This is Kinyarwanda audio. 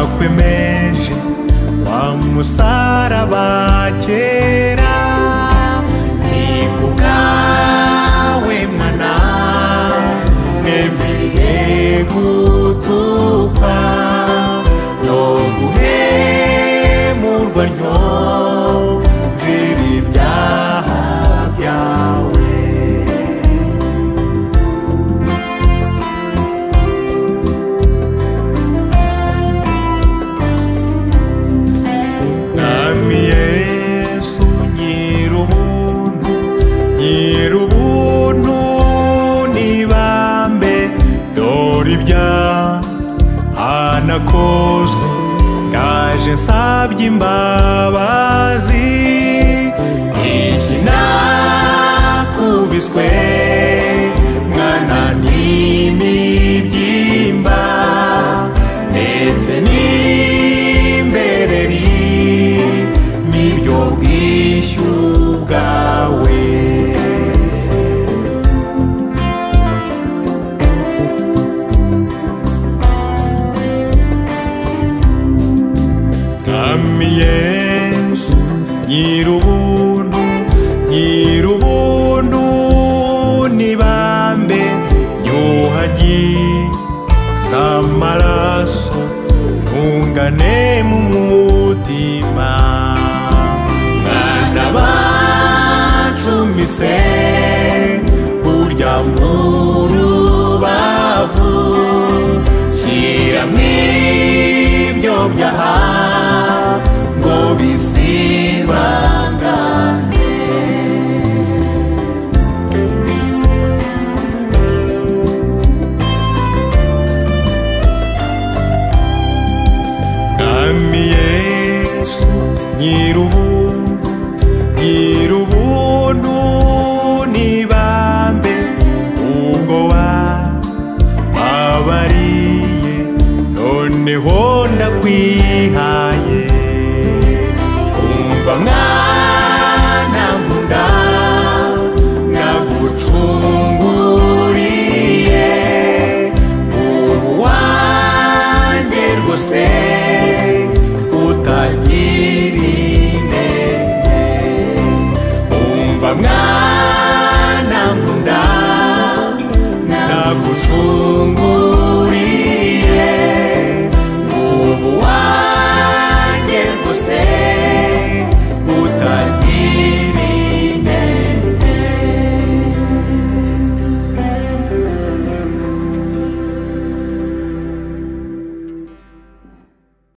nakwemeje wa musaraba kera, ni kubwawe mwana nemeye gutukwa no guhemurwa ntyo nzira ibyaha byawe. Mwami Yesu nyir'ubuntu, nyir'ubuntu nibambe, dore ibyaha nakoze ndaje nsabye imbabazi. Iki nakubiswe mwana n'imibyimba, ndetse n'imbereri n'ibyo bwishyu bwawe. Mwami Yesu nyir'ubuntu, nyir'ubuntu nibambe, nyuhagiza amaraso ntungane mu mutima. Mwana bancumise burya mu rubavu, shyiramo ibyo byaha ngo bisibangane. Mwami Yesu nyir'ubuntu, nyir'ubuntu nibambe, ubwo wababariye noneho ndakwihaye. Umva mwana nkunda nagucunguriye, ubu wanjye rwose utagira inenge. Umva mwana nkunda nagucunguriye,